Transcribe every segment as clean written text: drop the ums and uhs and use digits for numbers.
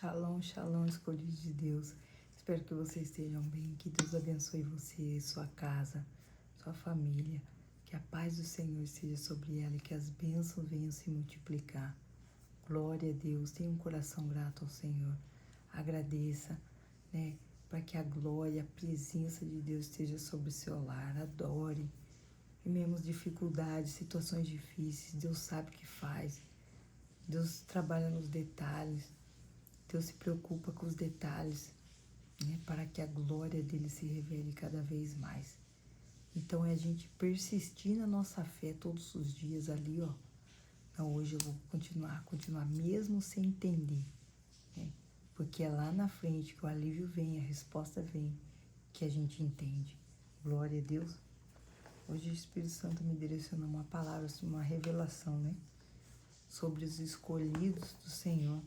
Shalom, shalom, escolhidos de Deus. Espero que vocês estejam bem, que Deus abençoe você, sua casa, sua família, que a paz do Senhor esteja sobre ela e que as bênçãos venham se multiplicar. Glória a Deus, tenha um coração grato ao Senhor. Agradeça, né, para que a glória, a presença de Deus esteja sobre o seu lar. Adore. Em menos dificuldades, situações difíceis, Deus sabe o que faz. Deus trabalha nos detalhes. Deus se preocupa com os detalhes, né, para que a glória dele se revele cada vez mais. Então é a gente persistir na nossa fé todos os dias ali, ó. Não, hoje eu vou continuar mesmo sem entender, né? Porque é lá na frente que o alívio vem, a resposta vem, que a gente entende. Glória a Deus. Hoje o Espírito Santo me direcionou uma palavra, uma revelação, né? Sobre os escolhidos do Senhor,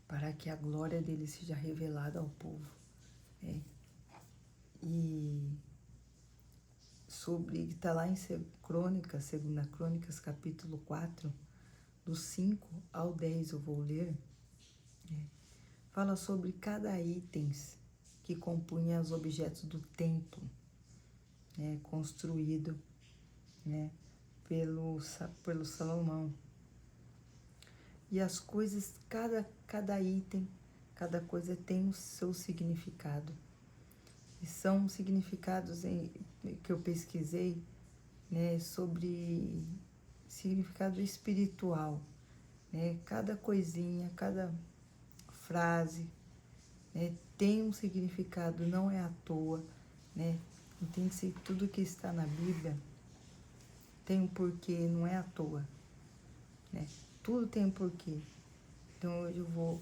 para que a glória dele seja revelada ao povo. E sobre, está lá em Crônicas, 2 Crônicas, capítulo 4, do 5 ao 10 eu vou ler. Fala sobre cada item que compunha os objetos do templo, né, construído, né, pelo Salomão. E as coisas, cada item, cada coisa tem o seu significado. E são significados que eu pesquisei, né, sobre significado espiritual. Né? Cada coisinha, cada frase, né, tem um significado, não é à toa. Né? Entende-se, tudo que está na Bíblia tem um porquê, não é à toa. Né? Tudo tem um porquê. Então hoje eu vou,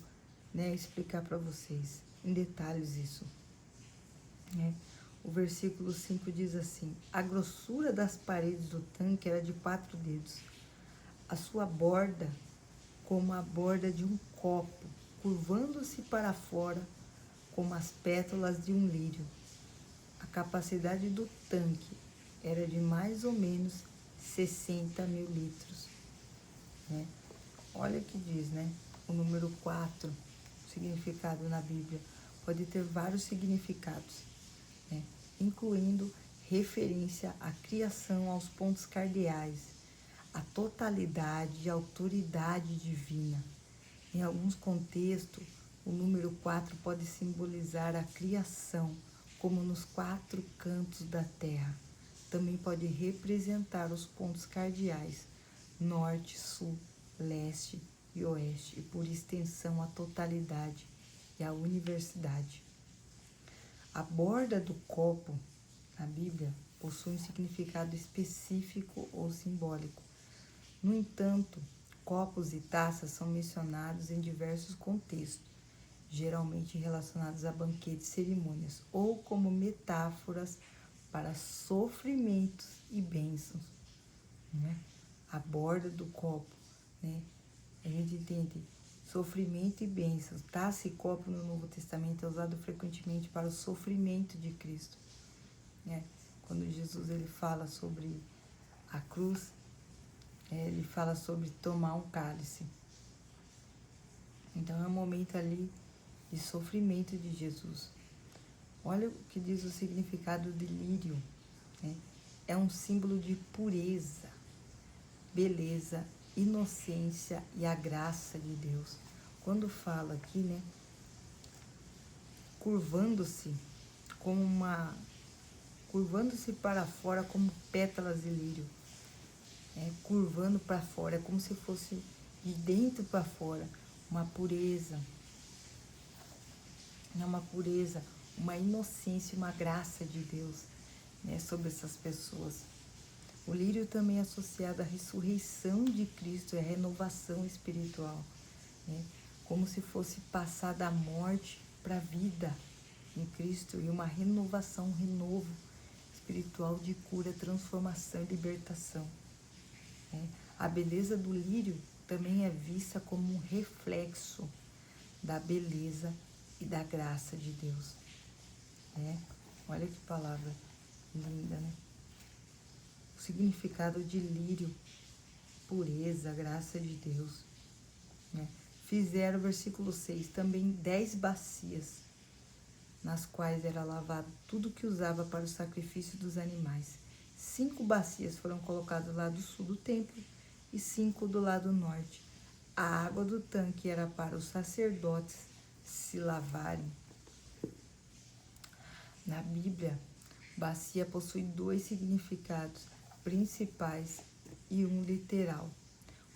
né, explicar para vocês em detalhes isso. Né? O versículo 5 diz assim: a grossura das paredes do tanque era de 4 dedos, a sua borda como a borda de um copo, curvando-se para fora como as pétalas de um lírio. A capacidade do tanque era de mais ou menos 60.000 litros. Né? Olha o que diz, né? O número 4, significado na Bíblia, pode ter vários significados, né? Incluindo referência à criação, aos pontos cardeais, a totalidade e autoridade divina. Em alguns contextos, o número 4 pode simbolizar a criação, como nos 4 cantos da terra. Também pode representar os pontos cardeais, norte, sul, leste e oeste, e por extensão a totalidade e a universalidade. A borda do copo, na Bíblia, possui um significado específico ou simbólico. No entanto, copos e taças são mencionados em diversos contextos, geralmente relacionados a banquetes e cerimônias, ou como metáforas para sofrimentos e bênçãos. Né? A borda do copo, né? A gente entende sofrimento e bênçãos. Taça e copo no Novo Testamento é usado frequentemente para o sofrimento de Cristo. Né? Quando Jesus ele fala sobre a cruz, ele fala sobre tomar um cálice. Então é um momento ali de sofrimento de Jesus. Olha o que diz o significado de lírio. Né? É um símbolo de pureza, beleza, inocência e a graça de Deus. Quando fala aqui, né, curvando-se para fora como pétalas de lírio, curvando para fora, é como se fosse de dentro para fora, uma pureza, uma inocência, uma graça de Deus, né, sobre essas pessoas. O lírio também é associado à ressurreição de Cristo, é a renovação espiritual, né? Como se fosse passar da morte para a vida em Cristo e uma renovação, um renovo espiritual de cura, transformação e libertação. Né? A beleza do lírio também é vista como um reflexo da beleza e da graça de Deus. Né? Olha que palavra linda, né? O significado de lírio, pureza, graça de Deus. Né? Fizeram, versículo 6, também 10 bacias, nas quais era lavado tudo que usava para o sacrifício dos animais. 5 bacias foram colocadas do lado sul do templo e 5 do lado norte. A água do tanque era para os sacerdotes se lavarem. Na Bíblia, bacia possui 2 significados principais e um literal,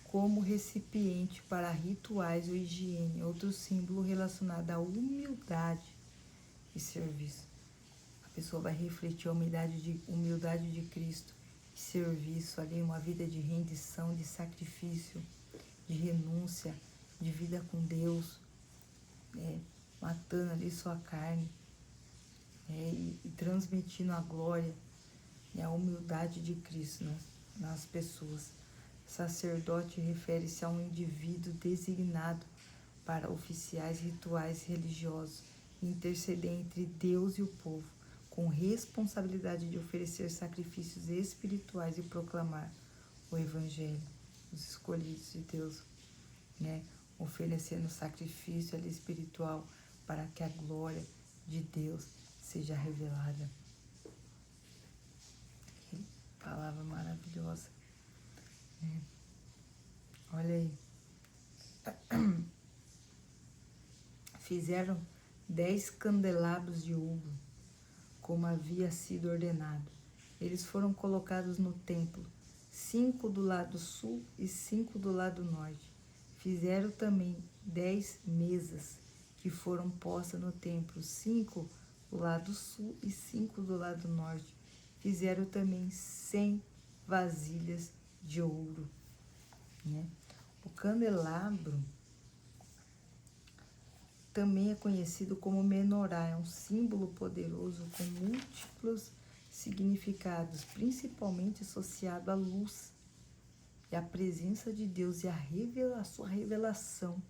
como recipiente para rituais ou higiene, outro símbolo relacionado à humildade e serviço. A pessoa vai refletir a humildade de Cristo e serviço ali, uma vida de rendição, de sacrifício, de renúncia, de vida com Deus, matando ali sua carne, e transmitindo a glória e a humildade de Cristo nas pessoas. Sacerdote refere-se a um indivíduo designado para oficiais rituais religiosos e interceder entre Deus e o povo, com responsabilidade de oferecer sacrifícios espirituais e proclamar o Evangelho. Os escolhidos de Deus, oferecendo sacrifício ali espiritual para que a glória de Deus seja revelada. Que palavra maravilhosa. Olha aí. Fizeram 10 candelabros de ouro, como havia sido ordenado. Eles foram colocados no templo, 5 do lado sul e 5 do lado norte. Fizeram também 10 mesas, que foram postas no templo, 5 do lado sul e 5 do lado norte. Fizeram também 100 vasilhas de ouro. O candelabro também é conhecido como menorá, é um símbolo poderoso com múltiplos significados, principalmente associado à luz e à presença de Deus e a sua revelação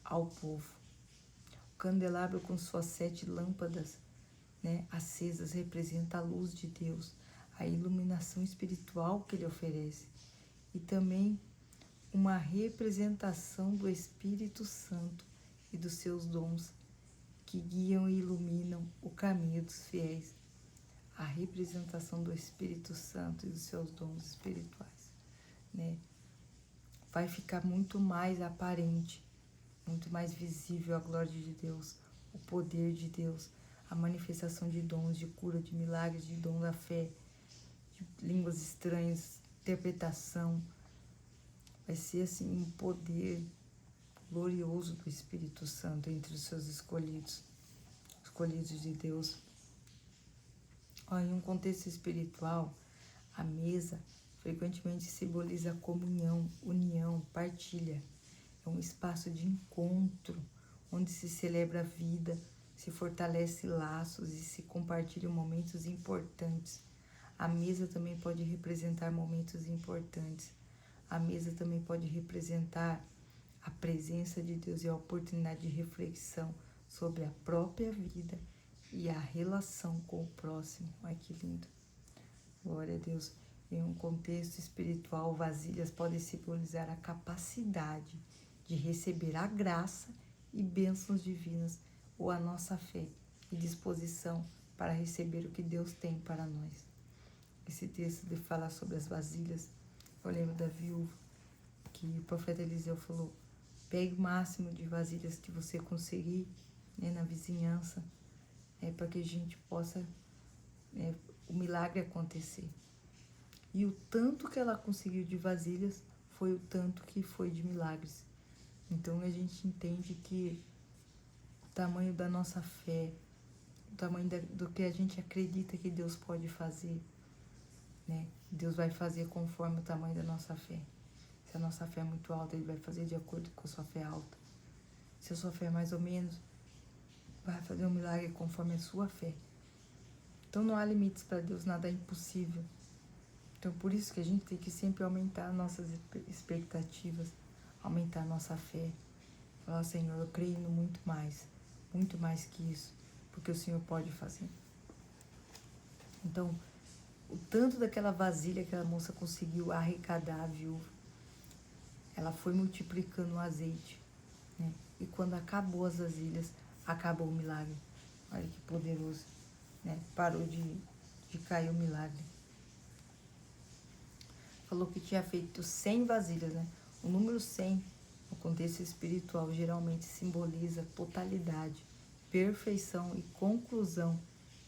ao povo. O candelabro com suas 7 lâmpadas acesas representa a luz de Deus, a iluminação espiritual que ele oferece, e também uma representação do Espírito Santo e dos seus dons que guiam e iluminam o caminho dos fiéis. A representação do Espírito Santo e dos seus dons espirituais, vai ficar muito mais aparente, muito mais visível a glória de Deus, o poder de Deus, a manifestação de dons de cura, de milagres, de dom da fé, de línguas estranhas, interpretação. Vai ser assim um poder glorioso do Espírito Santo entre os seus escolhidos de Deus. Em um contexto espiritual, a mesa frequentemente simboliza comunhão, união, partilha. É um espaço de encontro, onde se celebra a vida, se fortalece laços e se compartilham momentos importantes. A mesa também pode representar momentos importantes. A mesa também pode representar a presença de Deus e a oportunidade de reflexão sobre a própria vida e a relação com o próximo. Ai, que lindo. Glória a Deus. Em um contexto espiritual, vasilhas podem simbolizar a capacidade de receber a graça e bênçãos divinas, ou a nossa fé e disposição para receber o que Deus tem para nós. Esse texto de falar sobre as vasilhas, eu lembro da viúva, que o profeta Eliseu falou: pegue o máximo de vasilhas que você conseguir na vizinhança, para que a gente possa o milagre acontecer. E o tanto que ela conseguiu de vasilhas foi o tanto que foi de milagres. Então a gente entende que o tamanho da nossa fé, o tamanho do que a gente acredita que Deus pode fazer, Deus vai fazer conforme o tamanho da nossa fé. Se a nossa fé é muito alta, Ele vai fazer de acordo com a sua fé alta. Se a sua fé é mais ou menos, vai fazer um milagre conforme a sua fé. Então não há limites para Deus, nada é impossível. Então por isso que a gente tem que sempre aumentar nossas expectativas, aumentar nossa fé. Falar: Senhor, eu creio no muito mais que isso, porque o Senhor pode fazer. Então, o tanto daquela vasilha que a moça conseguiu arrecadar, a viúva, ela foi multiplicando o azeite, quando acabou as vasilhas, acabou o milagre. Olha que poderoso, né? Parou de cair o milagre. Falou que tinha feito 100 vasilhas, né? O número 100, no contexto espiritual, geralmente simboliza totalidade, perfeição e conclusão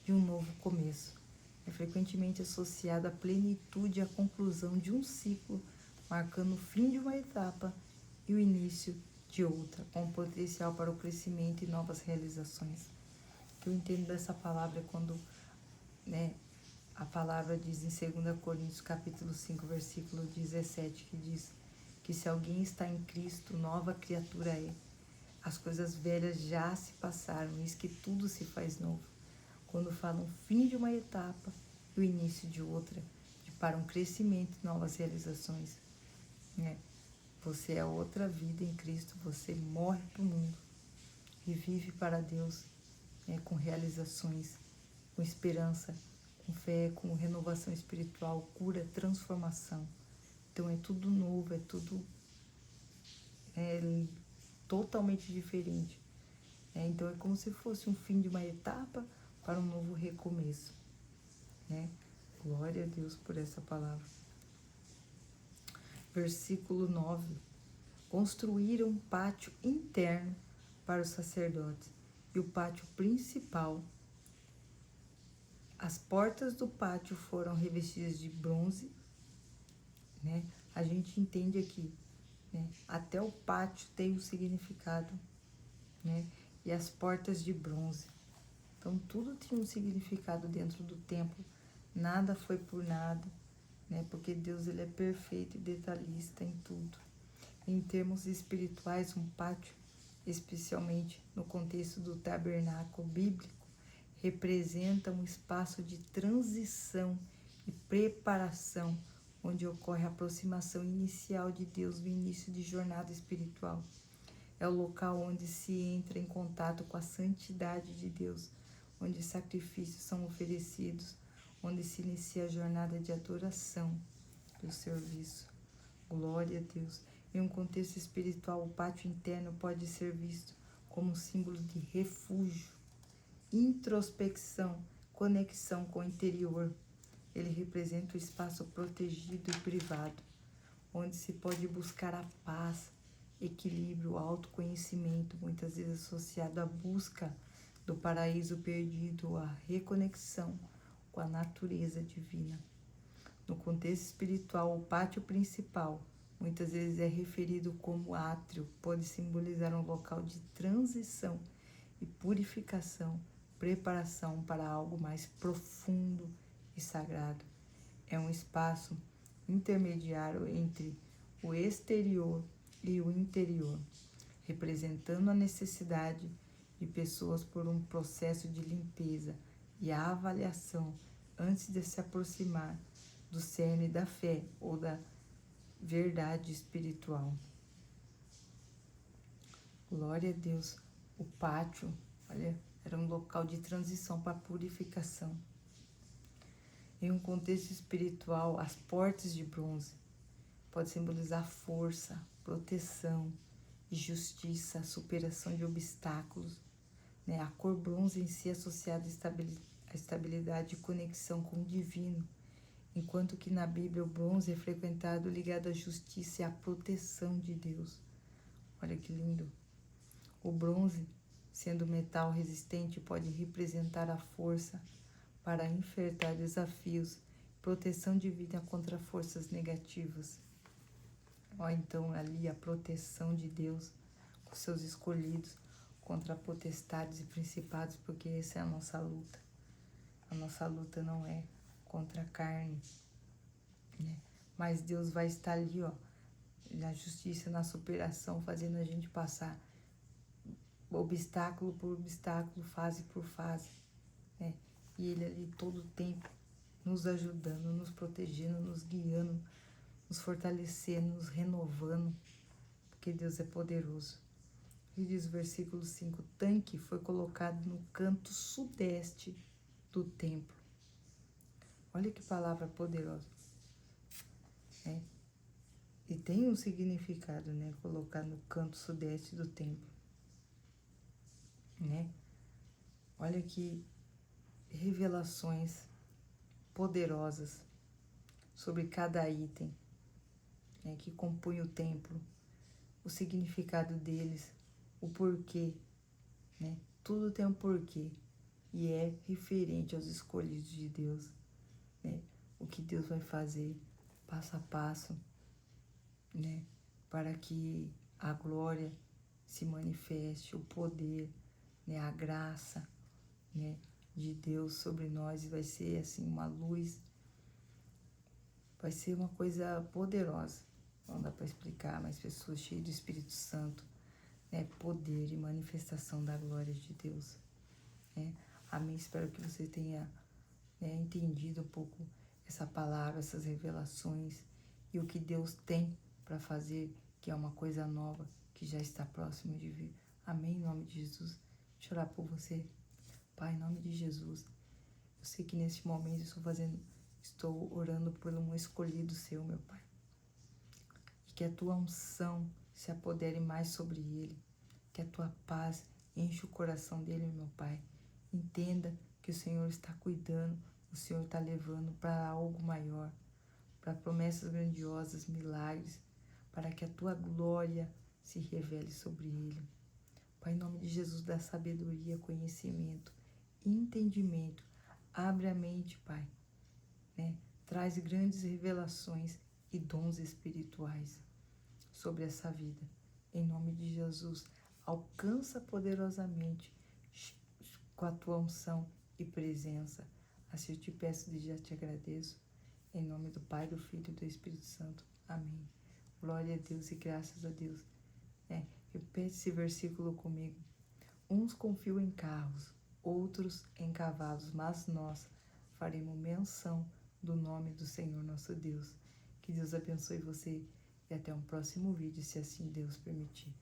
de um novo começo. É frequentemente associado à plenitude e à conclusão de um ciclo, marcando o fim de uma etapa e o início de outra, com potencial para o crescimento e novas realizações. O que eu entendo dessa palavra é quando, né, a palavra diz em 2 Coríntios capítulo 5, versículo 17, que diz que se alguém está em Cristo, nova criatura é. As coisas velhas já se passaram, eis que tudo se faz novo. Quando falam fim de uma etapa e o início de outra, para um crescimento e novas realizações. Né? Você é outra vida em Cristo, você morre para o mundo e vive para Deus, né? Com realizações, com esperança, com fé, com renovação espiritual, cura, transformação. Então é tudo novo, é tudo totalmente diferente. Então é como se fosse um fim de uma etapa para um novo recomeço. Né? Glória a Deus por essa palavra. Versículo 9. Construíram um pátio interno para os sacerdotes e o pátio principal. As portas do pátio foram revestidas de bronze. Né? A gente entende aqui, né? Até o pátio tem um significado, né? E as portas de bronze. Então tudo tinha um significado dentro do templo. Nada foi por nada, né? Porque Deus, ele é perfeito e detalhista em tudo. Em termos espirituais, um pátio, especialmente no contexto do tabernáculo bíblico, representa um espaço de transição e preparação, onde ocorre a aproximação inicial de Deus no início de jornada espiritual. É o local onde se entra em contato com a santidade de Deus, onde sacrifícios são oferecidos, onde se inicia a jornada de adoração do serviço. Glória a Deus. Em um contexto espiritual, o pátio interno pode ser visto como um símbolo de refúgio, introspecção, conexão com o interior. Ele representa o espaço protegido e privado, onde se pode buscar a paz, equilíbrio, autoconhecimento, muitas vezes associado à busca do paraíso perdido, à reconexão com a natureza divina. No contexto espiritual, o pátio principal muitas vezes é referido como átrio, pode simbolizar um local de transição e purificação, preparação para algo mais profundo e sagrado. É um espaço intermediário entre o exterior e o interior, representando a necessidade de pessoas por um processo de limpeza e avaliação antes de se aproximar do cerne da fé ou da verdade espiritual. Glória a Deus. O pátio, olha, era um local de transição para purificação. Em um contexto espiritual, as portas de bronze podem simbolizar força, proteção e justiça, superação de obstáculos. Né? A cor bronze em si é associada à estabilidade e conexão com o divino, enquanto que na Bíblia o bronze é frequentado ligado à justiça e à proteção de Deus. Olha que lindo. O bronze, sendo metal resistente, pode representar a força para enfrentar desafios, proteção divina contra forças negativas. Então ali a proteção de Deus com seus escolhidos contra potestades e principados, porque essa é a nossa luta. A nossa luta não é contra a carne, né? Mas Deus vai estar ali, ó, na justiça, na superação, fazendo a gente passar obstáculo por obstáculo, fase por fase, né? E Ele ali todo o tempo nos ajudando, nos protegendo, nos guiando, nos fortalecendo, nos renovando, porque Deus é poderoso. E diz o versículo 5, o tanque foi colocado no canto sudeste do templo. Olha que palavra poderosa. E tem um significado, né? Colocar no canto sudeste do templo. né? Olha que revelações poderosas sobre cada item, né, que compõe o templo, o significado deles, o porquê, né? Tudo tem um porquê e é referente aos escolhidos de Deus, né? O que Deus vai fazer passo a passo, né? Para que a glória se manifeste, o poder, né? A graça, né? De Deus sobre nós, e vai ser assim uma luz, vai ser uma coisa poderosa. Não dá para explicar, mas pessoas cheias do Espírito Santo, né? Poder e manifestação da glória de Deus, né? Amém. Espero que você tenha, né, entendido um pouco essa palavra, essas revelações e o que Deus tem para fazer, que é uma coisa nova, que já está próximo de vir. Amém. Em nome de Jesus. Deixa eu orar por você. Pai, em nome de Jesus, eu sei que neste momento estou orando por um escolhido seu, meu Pai. E que a tua unção se apodere mais sobre ele. Que a tua paz enche o coração dele, meu Pai. Entenda que o Senhor está cuidando, o Senhor está levando para algo maior, para promessas grandiosas, milagres, para que a tua glória se revele sobre ele. Pai, em nome de Jesus, dá sabedoria, conhecimento, entendimento. Abre a mente, Pai, né? Traz grandes revelações e dons espirituais sobre essa vida. Em nome de Jesus, alcança poderosamente com a tua unção e presença. Assim eu te peço e já te agradeço. Em nome do Pai, do Filho e do Espírito Santo. Amém. Glória a Deus e graças a Deus. Repete esse versículo comigo. Uns confiam em carros, outros em cavalos, mas nós faremos menção do nome do Senhor nosso Deus. Que Deus abençoe você e até um próximo vídeo, se assim Deus permitir.